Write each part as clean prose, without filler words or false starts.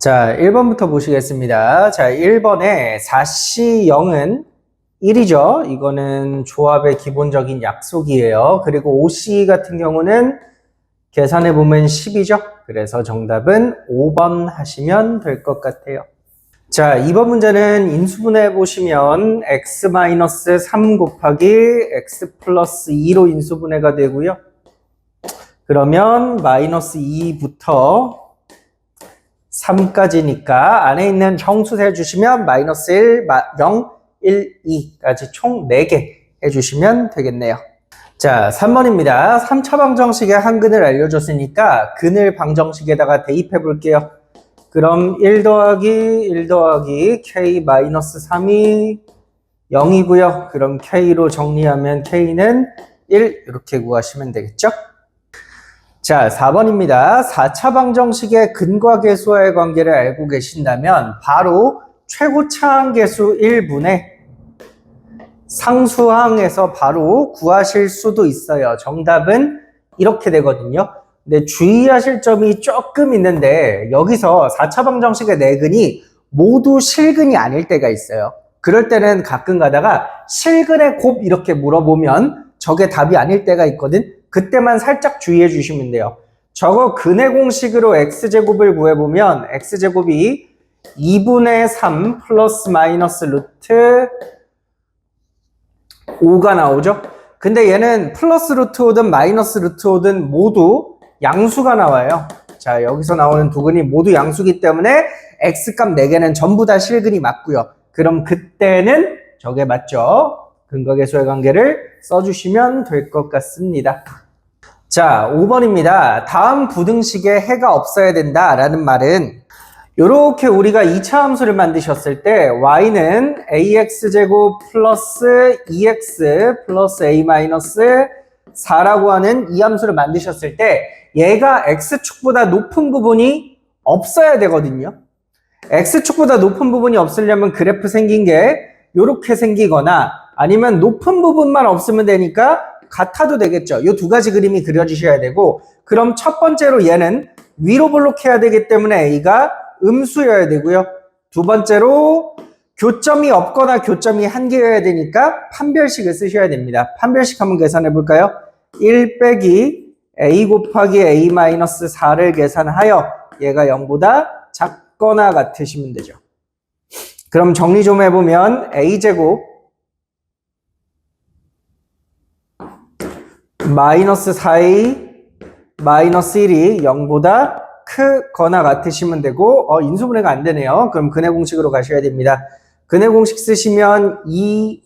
자, 1번부터 보시겠습니다. 자, 1번에 4C 0은 1이죠. 이거는 조합의 기본적인 약속이에요. 그리고 5C 같은 경우는 계산해 보면 10이죠. 그래서 정답은 5번 하시면 될 것 같아요. 자, 2번 문제는 인수분해 보시면 x-3 곱하기 x 플러스 2로 인수분해가 되고요. 그러면 마이너스 2부터 3까지니까 안에 있는 정수 해주시면 마이너스 1, 0, 1, 2까지 총 4개 해주시면 되겠네요. 자, 3번입니다. 3차 방정식의 한근을 알려줬으니까 근을 방정식에다가 대입해 볼게요. 그럼 1 더하기 1 더하기 k-3이 0이고요. 그럼 k로 정리하면 k는 1 이렇게 구하시면 되겠죠? 자, 4번입니다. 4차 방정식의 근과 계수와의 관계를 알고 계신다면 바로 최고차항계수 1분의 상수항에서 바로 구하실 수도 있어요. 정답은 이렇게 되거든요. 근데 주의하실 점이 조금 있는데 여기서 4차 방정식의 내근이 모두 실근이 아닐 때가 있어요. 그럴 때는 가끔 가다가 실근의 곱 이렇게 물어보면 저게 답이 아닐 때가 있거든. 그때만 살짝 주의해 주시면 돼요. 저거 근의 공식으로 x제곱을 구해보면 x제곱이 2분의 3 플러스 마이너스 루트 5가 나오죠. 근데 얘는 플러스 루트 5든 마이너스 루트 5든 모두 양수가 나와요. 자, 여기서 나오는 두 근이 모두 양수기 때문에 x값 4개는 전부 다 실근이 맞고요. 그럼 그때는 저게 맞죠? 근과 계수의 관계를 써주시면 될 것 같습니다. 자, 5번입니다. 다음 부등식에 해가 없어야 된다라는 말은 이렇게 우리가 2차 함수를 만드셨을 때 y는 ax제곱 플러스 2x 플러스 a 마이너스 4라고 하는 이 함수를 만드셨을 때 얘가 x축보다 높은 부분이 없어야 되거든요. x축보다 높은 부분이 없으려면 그래프 생긴 게 이렇게 생기거나 아니면 높은 부분만 없으면 되니까 같아도 되겠죠. 이 두 가지 그림이 그려지셔야 되고, 그럼 첫 번째로 얘는 위로 볼록해야 되기 때문에 a가 음수여야 되고요. 두 번째로 교점이 없거나 교점이 한 개여야 되니까 판별식을 쓰셔야 됩니다. 판별식 한번 계산해 볼까요? 1 빼기 a 곱하기 a-4를 계산하여 얘가 0보다 작거나 같으시면 되죠. 그럼 정리 좀 해보면 a제곱 마이너스 4a 마이너스 1이 0보다 크거나 같으시면 되고, 인수분해가 안 되네요. 그럼 근의 공식으로 가셔야 됩니다. 근의 공식 쓰시면 2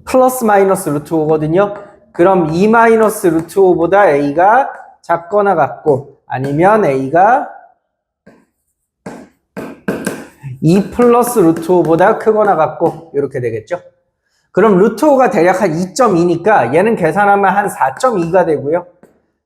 플러스 마이너스 루트 5거든요. 그럼 2 마이너스 루트 5보다 a가 작거나 같고, 아니면 a가 2 플러스 루트 5보다 크거나 같고, 이렇게 되겠죠. 그럼 루트 5가 대략 한 2.2니까 얘는 계산하면 한 4.2가 되고요.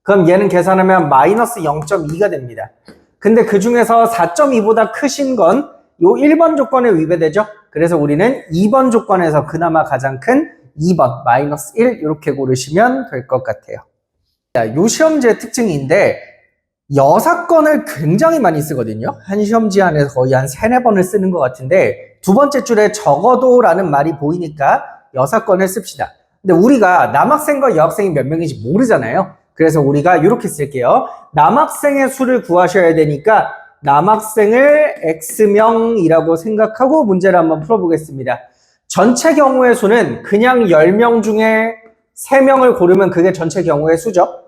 그럼 얘는 계산하면 마이너스 0.2가 됩니다. 근데 그 중에서 4.2보다 크신 건 요 1번 조건에 위배되죠. 그래서 우리는 2번 조건에서 그나마 가장 큰 2번 마이너스 1 이렇게 고르시면 될 것 같아요. 자, 요 시험지의 특징인데 여사건을 굉장히 많이 쓰거든요. 한 시험지 안에서 거의 한 3-4번을 쓰는 것 같은데 두 번째 줄에 적어도 라는 말이 보이니까 여사건을 씁시다. 근데 우리가 남학생과 여학생이 몇 명인지 모르잖아요. 그래서 우리가 이렇게 쓸게요. 남학생의 수를 구하셔야 되니까 남학생을 X명이라고 생각하고 문제를 한번 풀어보겠습니다. 전체 경우의 수는 그냥 10명 중에 3명을 고르면 그게 전체 경우의 수죠.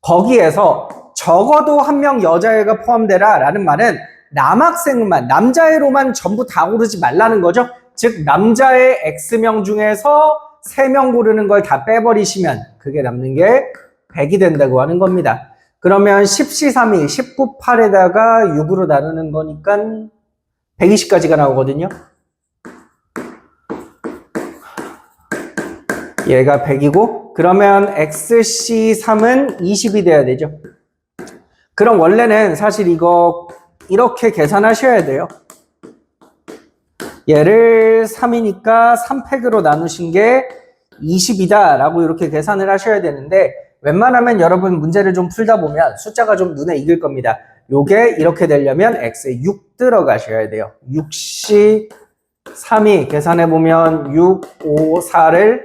거기에서 적어도 1명 여자애가 포함되라 라는 말은 남학생만, 남자애로만 전부 다 고르지 말라는 거죠. 즉 남자애 X명 중에서 3명 고르는 걸 다 빼버리시면 그게 남는 게 100이 된다고 하는 겁니다. 그러면 10시 3이 19, 8에다가 6으로 나누는 거니까 120까지가 나오거든요. 얘가 100이고 그러면 XC3은 20이 돼야 되죠. 그럼 원래는 사실 이거 이렇게 계산하셔야 돼요. 얘를 3이니까 3팩으로 나누신 게 20이다 라고 이렇게 계산을 하셔야 되는데 웬만하면 여러분 문제를 좀 풀다 보면 숫자가 좀 눈에 익을 겁니다. 요게 이렇게 되려면 x에 6 들어가셔야 돼요. 6시 3이 계산해보면 6, 5, 4를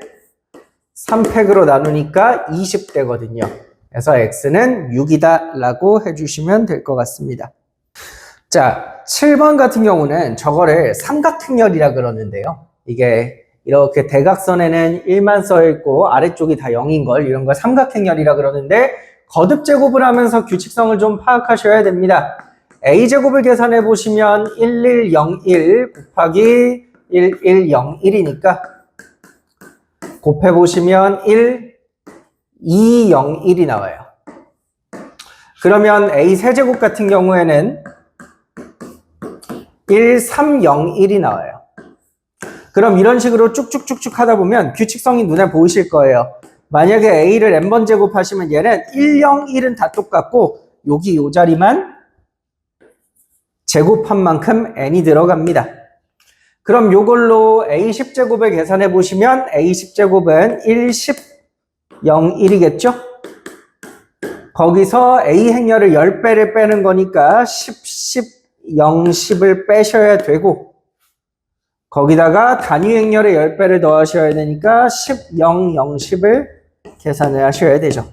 3팩으로 나누니까 20되거든요. 그래서 x는 6이다 라고 해주시면 될 것 같습니다. 자, 7번 같은 경우는 저거를 삼각행렬이라 그러는데요. 이게 이렇게 대각선에는 1만 써있고 아래쪽이 다 0인걸, 이런 걸 삼각행렬이라 그러는데 거듭제곱을 하면서 규칙성을 좀 파악하셔야 됩니다. a제곱을 계산해 보시면 1101 곱하기 1101이니까 곱해 보시면 1201이 나와요. 그러면 a 세제곱 같은 경우에는 1301이 나와요. 그럼 이런 식으로 쭉쭉쭉쭉 하다 보면 규칙성이 눈에 보이실 거예요. 만약에 a를 n번 제곱하시면 얘는 101은 다 똑같고 여기 요 자리만 제곱한 만큼 n이 들어갑니다. 그럼 요걸로 a10제곱을 계산해 보시면 a10제곱은 1001이겠죠? 거기서 a 행렬을 10배를 빼는 거니까 10, 0, 10을 빼셔야 되고 거기다가 단위 행렬에 10배를 더하셔야 되니까 10, 0, 0, 10을 계산을 하셔야 되죠.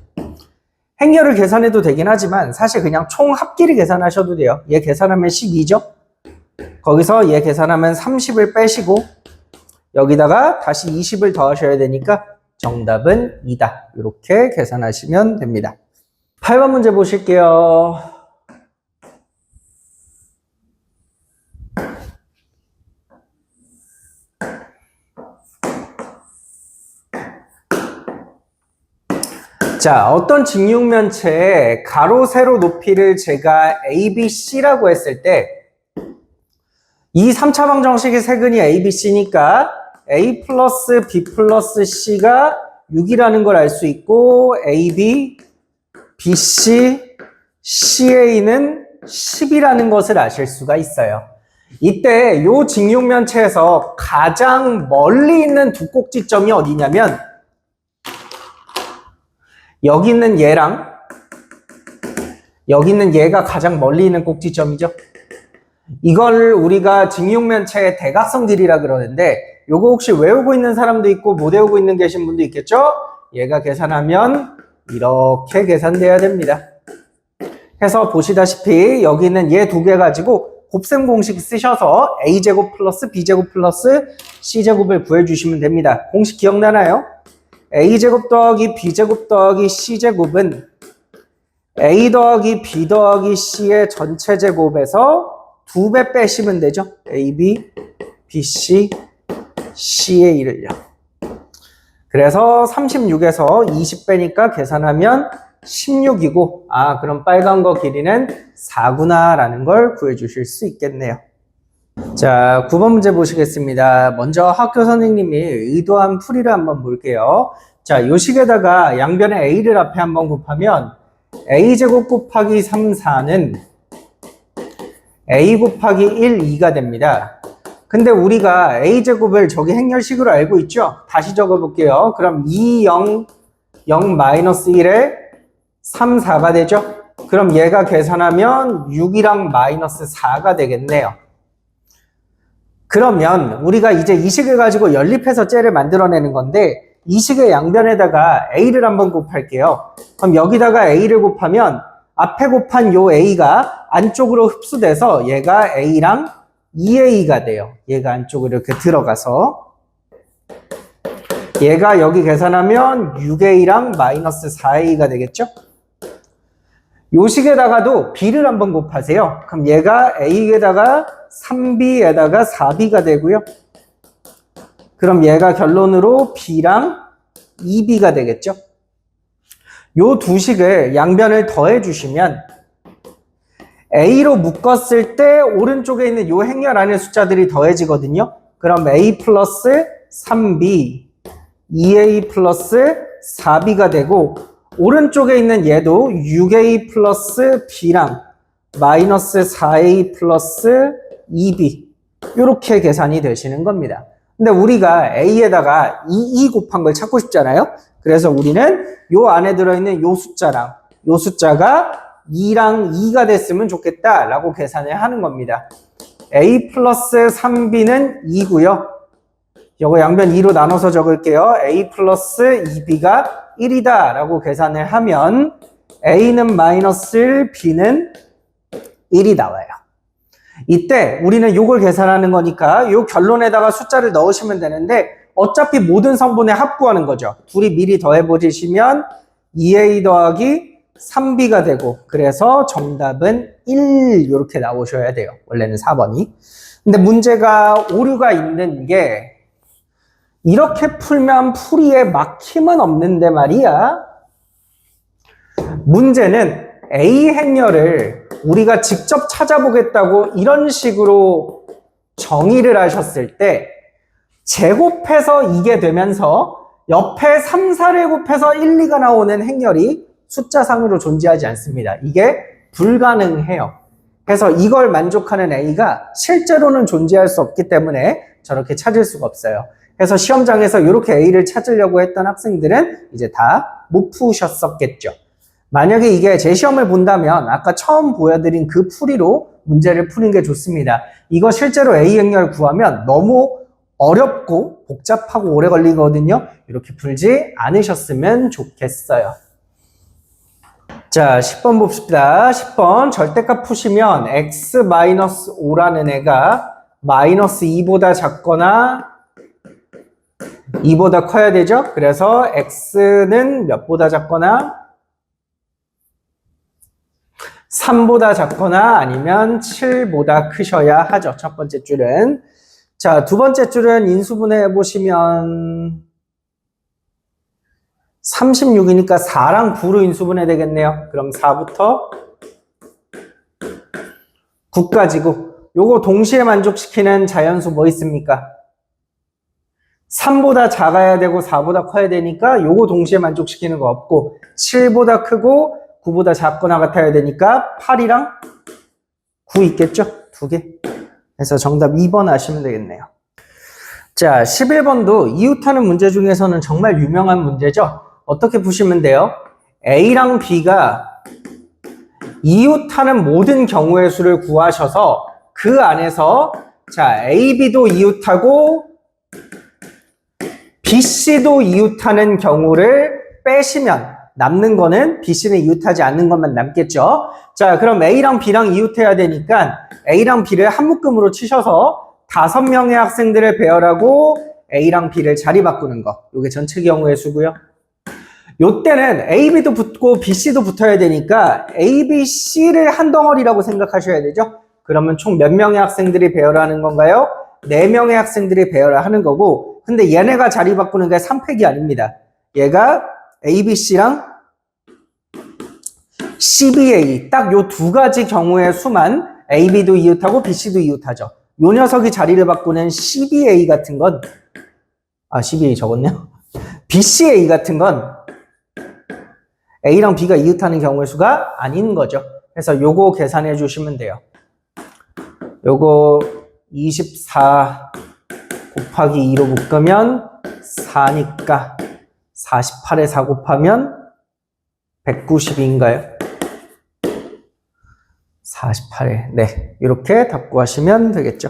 행렬을 계산해도 되긴 하지만 사실 그냥 총 합끼리 계산하셔도 돼요. 얘 계산하면 12죠. 거기서 얘 계산하면 30을 빼시고 여기다가 다시 20을 더하셔야 되니까 정답은 2다. 이렇게 계산하시면 됩니다. 8번 문제 보실게요. 자, 어떤 직육면체의 가로, 세로 높이를 제가 ABC라고 했을 때 이 3차 방정식의 세근이 ABC니까 A 플러스 B 플러스 C가 6이라는 걸 알 수 있고 AB, BC, CA는 10이라는 것을 아실 수가 있어요. 이때 이 직육면체에서 가장 멀리 있는 두 꼭지점이 어디냐면 여기 있는 얘랑 여기 있는 얘가 가장 멀리 있는 꼭지점이죠. 이걸 우리가 직육면체의 대각선 길이라 그러는데 요거 혹시 외우고 있는 사람도 있고 못 외우고 있는 계신 분도 있겠죠? 얘가 계산하면 이렇게 계산돼야 됩니다. 해서 보시다시피 여기 있는 얘 두 개 가지고 곱셈 공식 쓰셔서 a제곱 플러스 b제곱 플러스 c제곱을 구해주시면 됩니다. 공식 기억나나요? a제곱 더하기 b제곱 더하기 c제곱은 a 더하기 b 더하기 c의 전체 제곱에서 2배 빼시면 되죠. ab, bc, c의 1을요. 그래서 36에서 20 빼니까 계산하면 16이고 그럼 빨간 거 길이는 4구나 라는 걸 구해주실 수 있겠네요. 자, 9번 문제 보시겠습니다. 먼저 학교 선생님이 의도한 풀이를 한번 볼게요. 자, 요 식에다가 양변에 a를 앞에 한번 곱하면 a제곱 곱하기 3, 4는 a 곱하기 1, 2가 됩니다. 근데 우리가 a제곱을 저기 행렬식으로 알고 있죠? 다시 적어볼게요. 그럼 2, 0, 0 마이너스 1에 3, 4가 되죠? 그럼 얘가 계산하면 6이랑 마이너스 4가 되겠네요. 그러면 우리가 이제 이 식을 가지고 연립해서 째를 만들어내는 건데 이 식의 양변에다가 a를 한번 곱할게요. 그럼 여기다가 a를 곱하면 앞에 곱한 요 a가 안쪽으로 흡수돼서 얘가 a랑 2a가 돼요. 얘가 안쪽으로 이렇게 들어가서 얘가 여기 계산하면 6a랑 마이너스 4a가 되겠죠? 요 식에다가도 b를 한번 곱하세요. 그럼 얘가 a에다가 3b에다가 4b가 되고요. 그럼 얘가 결론으로 b랑 2b가 되겠죠? 요 두 식을 양변을 더해 주시면 a로 묶었을 때 오른쪽에 있는 요 행렬 안에 숫자들이 더해지거든요. 그럼 a 플러스 3b, 2a 플러스 4b가 되고 오른쪽에 있는 얘도 6a 플러스 b랑 마이너스 4a 플러스 2b 이렇게 계산이 되시는 겁니다. 근데 우리가 A에다가 2 곱한 걸 찾고 싶잖아요. 그래서 우리는 요 안에 들어있는 요 숫자랑 요 숫자가 2랑 2가 됐으면 좋겠다라고 계산을 하는 겁니다. A 플러스 3B는 2고요. 요거 양변 2로 나눠서 적을게요. A 플러스 2B가 1이다 라고 계산을 하면 A는 마이너스 1, B는 1이 나와요. 이때 우리는 요걸 계산하는 거니까 요 결론에다가 숫자를 넣으시면 되는데 어차피 모든 성분의 합구하는 거죠. 둘이 미리 더해보시면 2A 더하기 3B가 되고 그래서 정답은 1 이렇게 나오셔야 돼요. 원래는 4번이. 근데 문제가 오류가 있는 게 이렇게 풀면 풀이에 막힘은 없는데 말이야. 문제는 A 행렬을 우리가 직접 찾아보겠다고 이런 식으로 정의를 하셨을 때 제곱해서 이게 되면서 옆에 3, 4를 곱해서 1, 2가 나오는 행렬이 숫자상으로 존재하지 않습니다. 이게 불가능해요. 그래서 이걸 만족하는 A가 실제로는 존재할 수 없기 때문에 저렇게 찾을 수가 없어요. 그래서 시험장에서 이렇게 A를 찾으려고 했던 학생들은 이제 다 못 푸셨었겠죠. 만약에 이게 제 시험을 본다면 아까 처음 보여드린 그 풀이로 문제를 푸는 게 좋습니다. 이거 실제로 A 행렬 구하면 너무 어렵고 복잡하고 오래 걸리거든요. 이렇게 풀지 않으셨으면 좋겠어요. 자, 10번 봅시다. 10번 절대값 푸시면 x-5라는 애가 마이너스 2보다 작거나 2보다 커야 되죠? 그래서 x는 몇보다 작거나 3보다 작거나 아니면 7보다 크셔야 하죠. 첫 번째 줄은. 자, 두 번째 줄은 인수분해 보시면 36이니까 4랑 9로 인수분해 되겠네요. 그럼 4부터 9까지고 요거 동시에 만족시키는 자연수 뭐 있습니까? 3보다 작아야 되고 4보다 커야 되니까 요거 동시에 만족시키는 거 없고 7보다 크고 9보다 작거나 같아야 되니까 8이랑 9 있겠죠? 두 개. 그래서 정답 2번 하시면 되겠네요. 자, 11번도 이웃하는 문제 중에서는 정말 유명한 문제죠? 어떻게 푸시면 돼요? A랑 B가 이웃하는 모든 경우의 수를 구하셔서 그 안에서 자, A, B도 이웃하고 B, C도 이웃하는 경우를 빼시면 남는 거는 B, C는 이웃하지 않는 것만 남겠죠. 자, 그럼 A랑 B랑 이웃해야 되니까 A랑 B를 한 묶음으로 치셔서 5명의 학생들을 배열하고 A랑 B를 자리 바꾸는 거. 이게 전체 경우의 수고요. 요때는 A, B도 붙고 B, C도 붙어야 되니까 A, B, C를 한 덩어리라고 생각하셔야 되죠. 그러면 총 몇 명의 학생들이 배열하는 건가요? 4명의 학생들이 배열을 하는 거고 근데 얘네가 자리 바꾸는 게 3팩이 아닙니다. 얘가 A, B, C랑 CBA 딱 요 두 가지 경우의 수만 A, B도 이웃하고 B, C도 이웃하죠. 요 녀석이 자리를 바꾸는 CBA 같은 건 CBA 적었네요. BCA 같은 건 A랑 B가 이웃하는 경우의 수가 아닌 거죠. 그래서 요거 계산해 주시면 돼요. 요거 24 곱하기 2로 묶으면 4니까 48에 4 곱하면 190인가요? 48에 네, 이렇게 답 구하시면 되겠죠.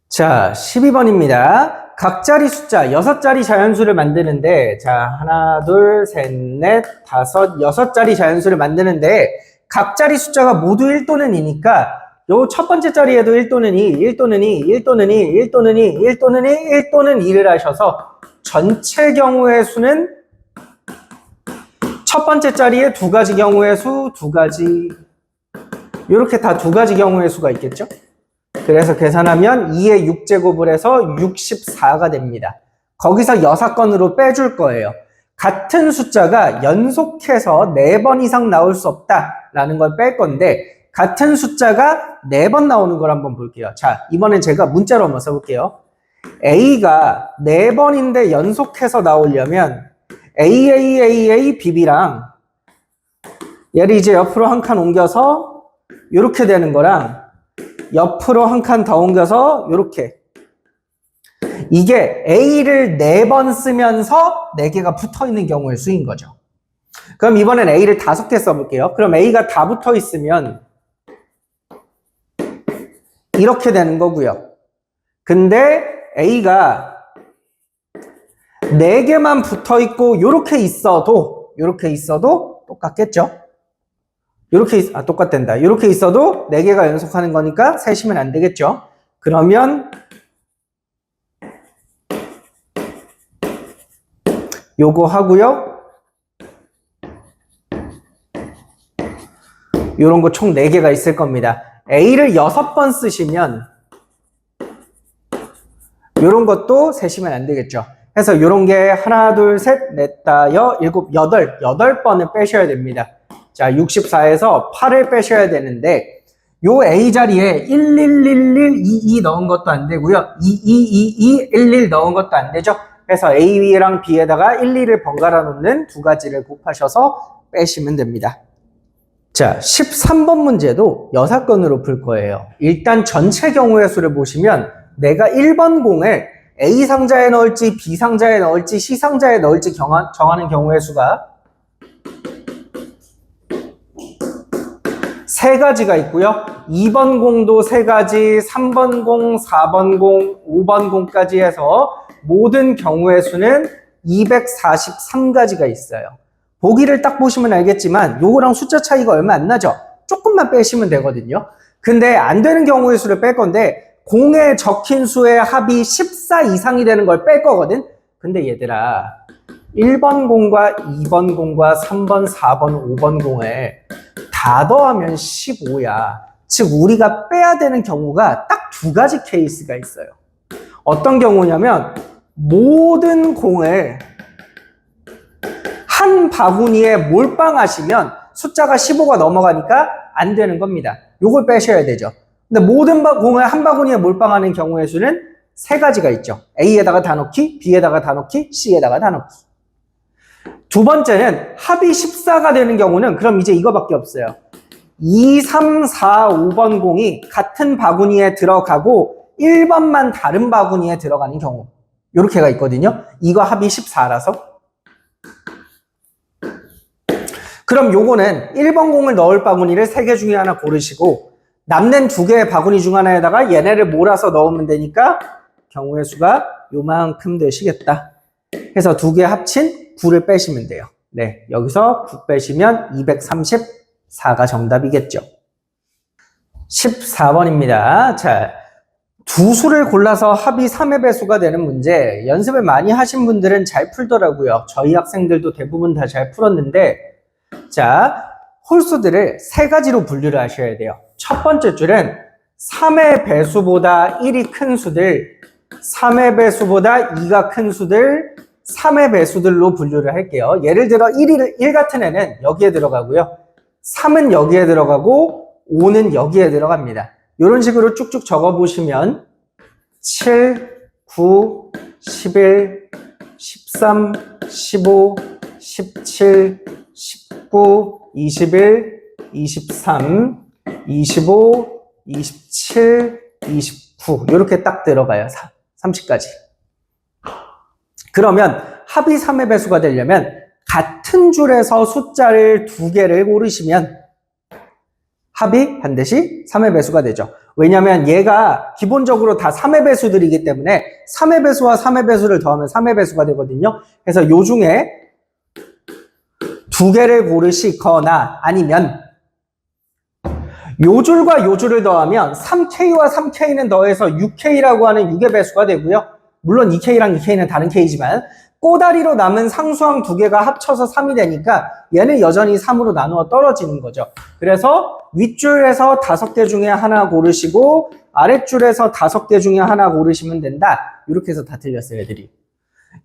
자, 12번입니다. 각자리 숫자 6자리 자연수를 만드는데 자, 하나, 둘, 셋, 넷, 다섯, 6자리 자연수를 만드는데 각자리 숫자가 모두 1 또는 2니까 요 첫 번째 자리에도 1 또는 2, 1 또는 2, 1 또는 2, 1 또는 2, 1 또는 2, 1 또는 2를 하셔서 전체 경우의 수는 첫 번째 자리에 두 가지 경우의 수, 두 가지 이렇게 다 두 가지 경우의 수가 있겠죠? 그래서 계산하면 2의 6제곱을 해서 64가 됩니다. 거기서 6건으로 빼줄 거예요. 같은 숫자가 연속해서 4번 이상 나올 수 없다라는 걸 뺄 건데 같은 숫자가 4번 나오는 걸 한번 볼게요. 자, 이번엔 제가 문자로 한번 써볼게요. A가 4번인데 연속해서 나오려면 AAAABB랑 얘를 이제 옆으로 한 칸 옮겨서 이렇게 되는 거랑 옆으로 한 칸 더 옮겨서 이렇게 이게 A를 4번 쓰면서 4개가 붙어있는 경우의 수인 거죠. 그럼 이번엔 A를 5개 써볼게요. 그럼 A가 다 붙어있으면 이렇게 되는 거고요. 근데 A가 4개만 붙어있고 이렇게 있어도 똑같겠죠? 똑같댄다. 이렇게 있어도 4개가 연속하는 거니까 셋이면 안 되겠죠? 그러면 요거 하고요. 요런 거 총 4개가 있을 겁니다. A를 6번 쓰시면 요런 것도 세시면 안 되겠죠. 그래서 요런 게 하나, 둘, 셋, 넷, 다, 여, 일곱, 여덟 번을 빼셔야 됩니다. 자, 64에서 8을 빼셔야 되는데 요 A 자리에 111122 넣은 것도 안 되고요. 222211 넣은 것도 안 되죠. 그래서 A랑 B에다가 12를 번갈아 놓는 두 가지를 곱하셔서 빼시면 됩니다. 자, 13번 문제도 여사건으로 풀 거예요. 일단 전체 경우의 수를 보시면 내가 1번 공을 A 상자에 넣을지 B 상자에 넣을지 C 상자에 넣을지 정하는 경우의 수가 3가지가 있고요. 2번 공도 3가지, 3번 공, 4번 공, 5번 공까지 해서 모든 경우의 수는 243가지가 있어요. 보기를 딱 보시면 알겠지만 요거랑 숫자 차이가 얼마 안 나죠? 조금만 빼시면 되거든요. 근데 안 되는 경우의 수를 뺄 건데 공에 적힌 수의 합이 14 이상이 되는 걸 뺄 거거든? 근데 얘들아 1번 공과 2번 공과 3번, 4번, 5번 공을 다 더하면 15야. 즉 우리가 빼야 되는 경우가 딱 2가지 케이스가 있어요. 어떤 경우냐면 모든 공을 한 바구니에 몰빵하시면 숫자가 15가 넘어가니까 안 되는 겁니다. 요걸 빼셔야 되죠. 근데 모든 공을 한 바구니에 몰빵하는 경우의 수는 3가지가 있죠. A에다가 다 넣기, B에다가 다 넣기, C에다가 다 넣기. 두 번째는 합이 14가 되는 경우는 그럼 이제 이거밖에 없어요. 2, 3, 4, 5번 공이 같은 바구니에 들어가고 1번만 다른 바구니에 들어가는 경우. 요렇게가 있거든요. 이거 합이 14라서. 그럼 요거는 1번 공을 넣을 바구니를 3개 중에 하나 고르시고 남는 2개의 바구니 중 하나에다가 얘네를 몰아서 넣으면 되니까 경우의 수가 요만큼 되시겠다. 해서 2개 합친 9를 빼시면 돼요. 네, 여기서 9 빼시면 234가 정답이겠죠. 14번입니다. 자, 두 수를 골라서 합이 3의 배수가 되는 문제. 연습을 많이 하신 분들은 잘 풀더라고요. 저희 학생들도 대부분 다 잘 풀었는데 자, 홀수들을 3가지로 분류를 하셔야 돼요. 첫 번째 줄은 3의 배수보다 1이 큰 수들, 3의 배수보다 2가 큰 수들, 3의 배수들로 분류를 할게요. 예를 들어 1 같은 애는 여기에 들어가고요. 3은 여기에 들어가고 5는 여기에 들어갑니다. 이런 식으로 쭉쭉 적어보시면 7, 9, 11, 13, 15, 17, 19, 21, 23, 25, 27, 29 이렇게 딱 들어가요. 30까지. 그러면 합이 3의 배수가 되려면 같은 줄에서 숫자를 2개를 고르시면 합이 반드시 3의 배수가 되죠. 왜냐하면 얘가 기본적으로 다 3의 배수들이기 때문에 3의 배수와 3의 배수를 더하면 3의 배수가 되거든요. 그래서 요 중에 2개를 고르시거나 아니면 요 줄과 요 줄을 더하면 3K와 3K는 더해서 6K라고 하는 6의 배수가 되고요. 물론 2K랑 2K는 다른 K지만 꼬다리로 남은 상수항 2개가 합쳐서 3이 되니까 얘는 여전히 3으로 나누어 떨어지는 거죠. 그래서 윗줄에서 5개 중에 하나 고르시고 아랫줄에서 5개 중에 하나 고르시면 된다. 이렇게 해서 다 틀렸어요, 애들이.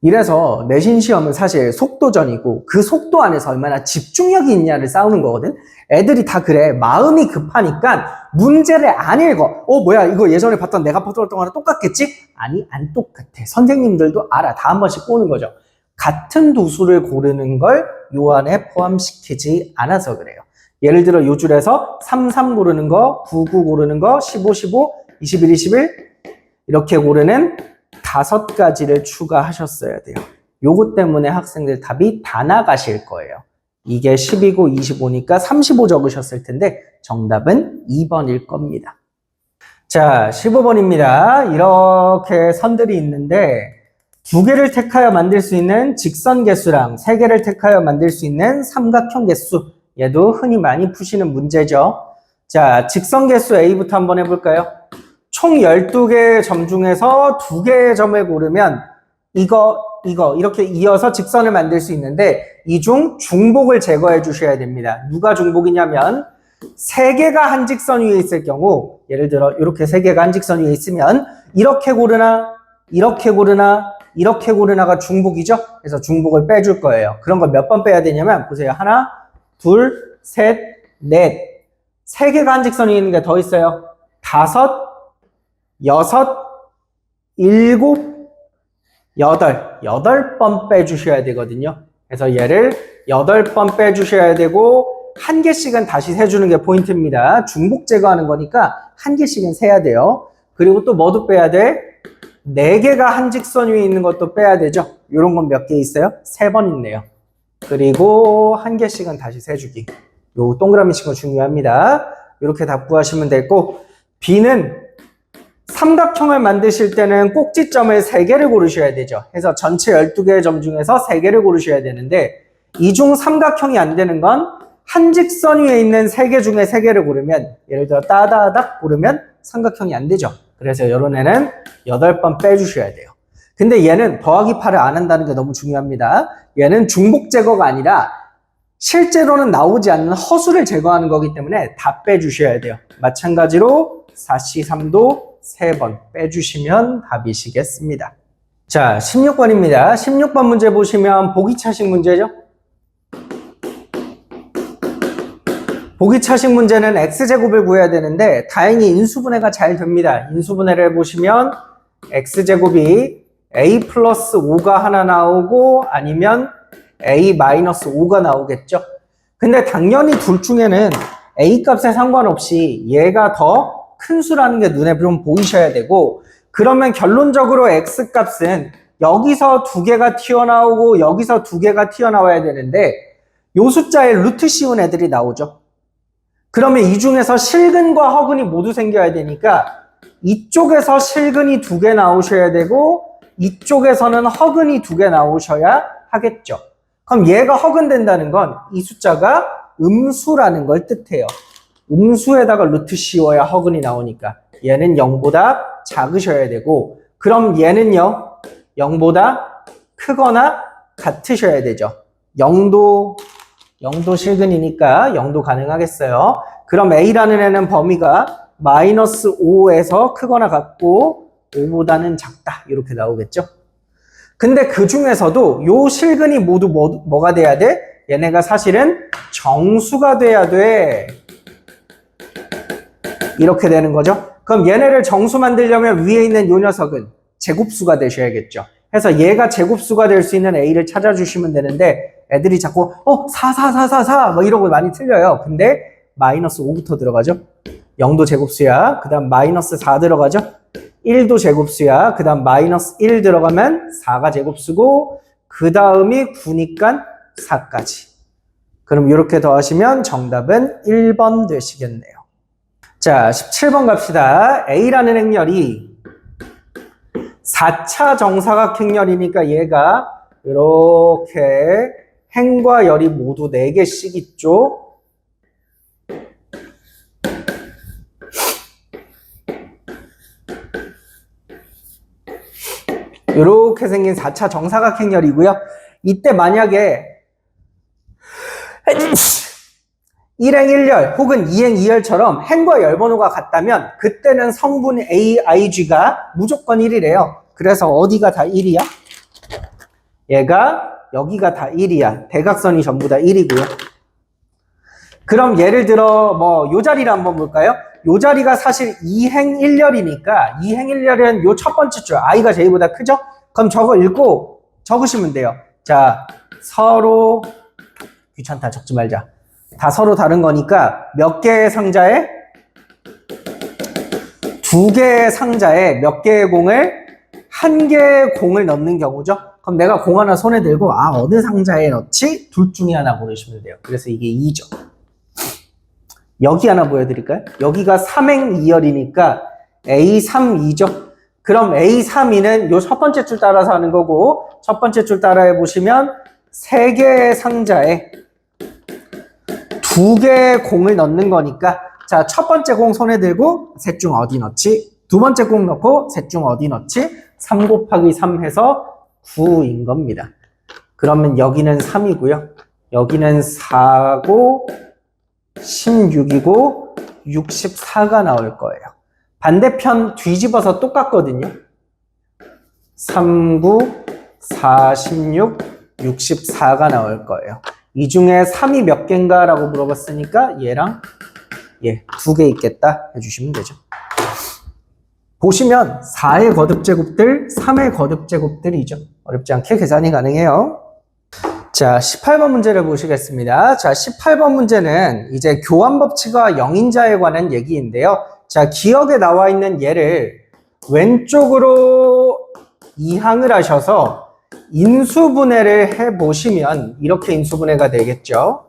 이래서 내신 시험은 사실 속도전이고 그 속도 안에서 얼마나 집중력이 있냐를 싸우는 거거든. 애들이 다 그래. 마음이 급하니까 문제를 안 읽어. 뭐야 이거 예전에 봤던 내가 봤던 거랑 똑같겠지? 아니 안 똑같아. 선생님들도 알아. 다 한 번씩 보는 거죠. 같은 두 수를 고르는 걸 요 안에 포함시키지 않아서 그래요. 예를 들어 요 줄에서 3, 3 고르는 거, 9, 9 고르는 거, 15, 15, 21, 21 이렇게 고르는 5가지를 추가하셨어야 돼요. 요것 때문에 학생들 답이 다 나가실 거예요. 이게 10이고 25니까 35 적으셨을 텐데 정답은 2번일 겁니다. 자, 15번입니다. 이렇게 선들이 있는데 2개를 택하여 만들 수 있는 직선 개수랑 3개를 택하여 만들 수 있는 삼각형 개수. 얘도 흔히 많이 푸시는 문제죠. 자, 직선 개수 A부터 한번 해볼까요? 총 12개의 점 중에서 2개의 점을 고르면 이거 이렇게 이어서 직선을 만들 수 있는데 이 중 중복을 제거해 주셔야 됩니다. 누가 중복이냐면 3개가 한 직선 위에 있을 경우 예를 들어 이렇게 3개가 한 직선 위에 있으면 이렇게 고르나 이렇게 고르나 이렇게 고르나가 중복이죠. 그래서 중복을 빼줄 거예요. 그런 걸 몇 번 빼야 되냐면 보세요. 하나, 둘, 셋, 넷. 3개가 한 직선 위에 있는 게 더 있어요. 5, 6, 7, 8. 8번 빼주셔야 되거든요. 그래서 얘를 8번 빼주셔야 되고 1개씩은 다시 세주는 게 포인트입니다. 중복 제거하는 거니까 1개씩은 세야 돼요. 그리고 또 뭐도 빼야 돼? 4개가 한 직선 위에 있는 것도 빼야 되죠. 이런 건 몇 개 있어요? 3번 있네요. 그리고 1개씩은 다시 세주기. 요 동그라미 친 거 중요합니다. 이렇게 답 구하시면 되고 B는 삼각형을 만드실 때는 꼭지점을 3개를 고르셔야 되죠. 그래서 전체 12개의 점 중에서 3개를 고르셔야 되는데 이 중 삼각형이 안 되는 건 한 직선 위에 있는 3개 중에 3개를 고르면 예를 들어 따다닥 고르면 삼각형이 안 되죠. 그래서 이런 애는 8번 빼주셔야 돼요. 근데 얘는 더하기 8을 안 한다는 게 너무 중요합니다. 얘는 중복 제거가 아니라 실제로는 나오지 않는 허수를 제거하는 거기 때문에 다 빼주셔야 돼요. 마찬가지로 4C 3도 3번 빼주시면 답이시겠습니다. 자, 16번입니다. 16번 문제 보시면 보기차식 문제죠. 보기차식 문제는 x제곱을 구해야 되는데 다행히 인수분해가 잘 됩니다. 인수분해를 해보시면 x제곱이 a 플러스 5가 하나 나오고 아니면 a 마이너스 5가 나오겠죠. 근데 당연히 둘 중에는 a 값에 상관없이 얘가 더 큰 수라는 게 눈에 좀 보이셔야 되고 그러면 결론적으로 x 값은 여기서 2개가 튀어나오고 여기서 2개가 튀어나와야 되는데 요 숫자에 루트 씌운 애들이 나오죠. 그러면 이 중에서 실근과 허근이 모두 생겨야 되니까 이쪽에서 실근이 2개 나오셔야 되고 이쪽에서는 허근이 2개 나오셔야 하겠죠. 그럼 얘가 허근된다는 건 이 숫자가 음수라는 걸 뜻해요. 음수에다가 루트 씌워야 허근이 나오니까 얘는 0보다 작으셔야 되고 그럼 얘는요 0보다 크거나 같으셔야 되죠. 0도 실근이니까 0도 가능하겠어요. 그럼 A라는 애는 범위가 마이너스 5에서 크거나 같고 5보다는 작다 이렇게 나오겠죠. 근데 그 중에서도 요 실근이 모두 뭐가 돼야 돼? 얘네가 사실은 정수가 돼야 돼. 이렇게 되는 거죠. 그럼 얘네를 정수 만들려면 위에 있는 요 녀석은 제곱수가 되셔야겠죠. 그래서 얘가 제곱수가 될 수 있는 A를 찾아주시면 되는데 애들이 자꾸 4 뭐 이런 거 많이 틀려요. 근데 마이너스 5부터 들어가죠. 0도 제곱수야. 그 다음 마이너스 4 들어가죠. 1도 제곱수야. 그 다음 마이너스 1 들어가면 4가 제곱수고 그 다음이 9니까 4까지. 그럼 이렇게 더하시면 정답은 1번 되시겠네요. 자, 17번 갑시다. A라는 행렬이 4차 정사각행렬이니까 얘가 이렇게 행과 열이 모두 4개씩 있죠. 이렇게 생긴 4차 정사각행렬이고요. 이때 만약에 1행 1열 혹은 2행 2열처럼 행과 열번호가 같다면 그때는 성분 AIG가 무조건 1이래요. 그래서 어디가 다 1이야? 얘가 여기가 다 1이야. 대각선이 전부 다 1이고요. 그럼 예를 들어 요 자리를 한번 볼까요? 요 자리가 사실 2행 1열이니까 2행 1열은 요 첫 번째 줄 I가 J보다 크죠? 그럼 저거 읽고 적으시면 돼요. 자, 서로 귀찮다 적지 말자. 다 서로 다른 거니까 몇 개의 상자에? 2개의 상자에 몇 개의 공을? 한 개의 공을 넣는 경우죠. 그럼 내가 공 하나 손에 들고 어느 상자에 넣지? 둘 중에 하나 고르시면 돼요. 그래서 이게 2죠. 여기 하나 보여드릴까요? 여기가 3행 2열이니까 A3, 2죠. 그럼 A3, 2는 요 첫 번째 줄 따라서 하는 거고, 첫 번째 줄 따라해 보시면 3개의 상자에 2개의 공을 넣는 거니까, 자, 첫 번째 공 손에 들고 셋 중 어디 넣지? 두 번째 공 넣고 셋 중 어디 넣지? 3 곱하기 3 해서 9인 겁니다. 그러면 여기는 3이고요. 여기는 4고 16이고 64가 나올 거예요. 반대편 뒤집어서 똑같거든요. 3, 9, 4, 16, 64가 나올 거예요. 이 중에 3이 몇 개인가 라고 물어봤으니까 얘랑 2개 있겠다 해주시면 되죠. 보시면 4의 거듭제곱들, 3의 거듭제곱들이죠. 어렵지 않게 계산이 가능해요. 자, 18번 문제를 보시겠습니다. 자, 18번 문제는 이제 교환법칙과 영인자에 관한 얘기인데요. 자, 기억에 나와 있는 얘를 왼쪽으로 이항을 하셔서 인수분해를 해보시면 이렇게 인수분해가 되겠죠.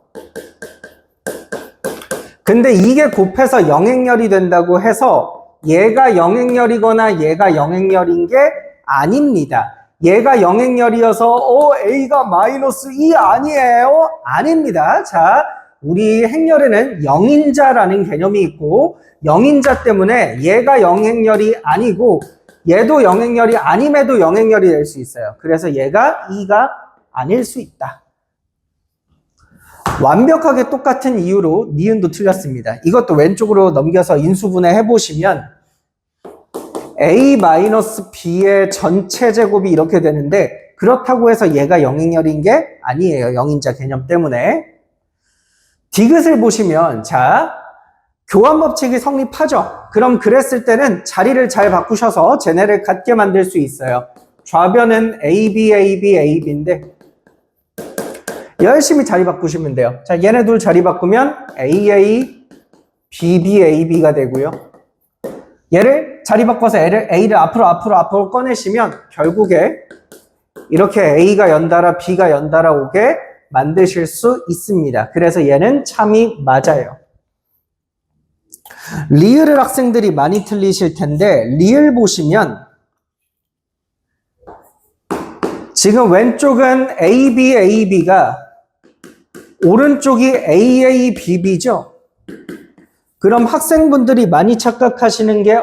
근데 이게 곱해서 영행열이 된다고 해서 얘가 영행열이거나 얘가 영행열인 게 아닙니다. 얘가 영행열이어서 A가 마이너스 2 아니에요? 아닙니다. 자, 우리 행렬에는 영인자라는 개념이 있고 영인자 때문에 얘가 영행열이 아니고 얘도 영행열이 아님에도 영행열이 될 수 있어요. 그래서 얘가 2가 아닐 수 있다. 완벽하게 똑같은 이유로 니은도 틀렸습니다. 이것도 왼쪽으로 넘겨서 인수분해 해보시면 A-B의 전체 제곱이 이렇게 되는데 그렇다고 해서 얘가 영행열인 게 아니에요. 영인자 개념 때문에. 디귿을 보시면 자, 교환법칙이 성립하죠. 그럼 그랬을 때는 자리를 잘 바꾸셔서 쟤네를 같게 만들 수 있어요. 좌변은 AB, AB, AB인데 열심히 자리 바꾸시면 돼요. 자, 얘네 둘 자리 바꾸면 AA, BB, AB가 되고요. 얘를 자리 바꿔서 A를 앞으로 꺼내시면 결국에 이렇게 A가 연달아 B가 연달아 오게 만드실 수 있습니다. 그래서 얘는 참이 맞아요. 리을을 학생들이 많이 틀리실 텐데 리을 보시면 지금 왼쪽은 AB, AB가 오른쪽이 AA, BB죠. 그럼 학생분들이 많이 착각하시는 게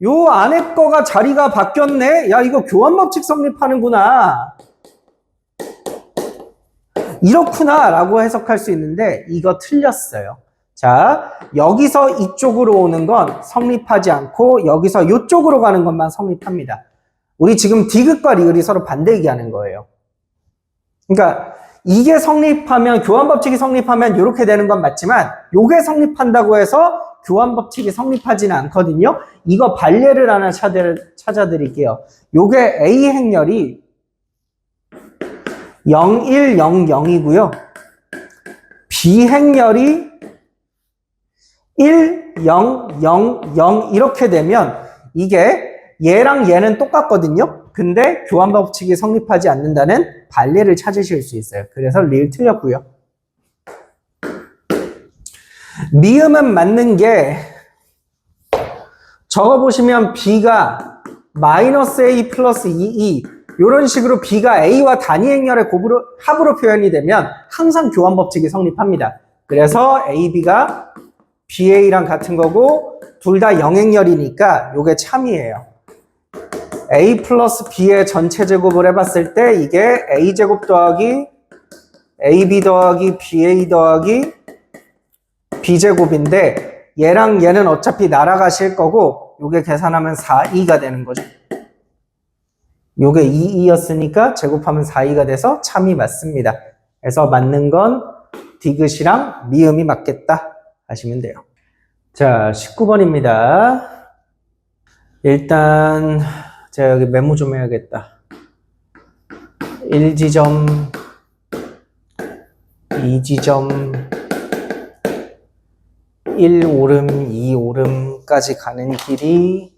요 안에 거가 자리가 바뀌었네? 야, 이거 교환법칙 성립하는구나. 이렇구나 라고 해석할 수 있는데 이거 틀렸어요. 자, 여기서 이쪽으로 오는 건 성립하지 않고 여기서 이쪽으로 가는 것만 성립합니다. 우리 지금 디귿과 리을이 서로 반대 얘기하는 거예요. 그러니까 이게 성립하면 교환법칙이 성립하면 이렇게 되는 건 맞지만 요게 성립한다고 해서 교환법칙이 성립하지는 않거든요. 이거 반례를 하나 찾아드릴게요. 요게 A 행렬이 0, 1, 0, 0이고요. B 행렬이 1, 0, 0, 0 이렇게 되면 이게 얘랑 얘는 똑같거든요. 근데 교환법칙이 성립하지 않는다는 반례를 찾으실 수 있어요. 그래서 리을 틀렸고요. 미음은 맞는 게 적어보시면 B가 마이너스 A 플러스 2E 이런 식으로 B가 A와 단위 행렬의 합으로 표현이 되면 항상 교환법칙이 성립합니다. 그래서 AB가 BA랑 같은 거고 둘 다 영행렬이니까 이게 참이에요. A 플러스 B의 전체 제곱을 해봤을 때 이게 A제곱 더하기 AB 더하기 BA 더하기 B제곱인데 얘랑 얘는 어차피 날아가실 거고 요게 계산하면 4E가 되는 거죠. 요게 2E였으니까 제곱하면 4E가 돼서 참이 맞습니다. 그래서 맞는 건 디귿이랑 미음이 맞겠다 하시면 돼요. 자, 19번입니다. 일단 제가 여기 메모 좀 해야겠다. 1지점, 2지점, 1오름, 2오름까지 가는 길이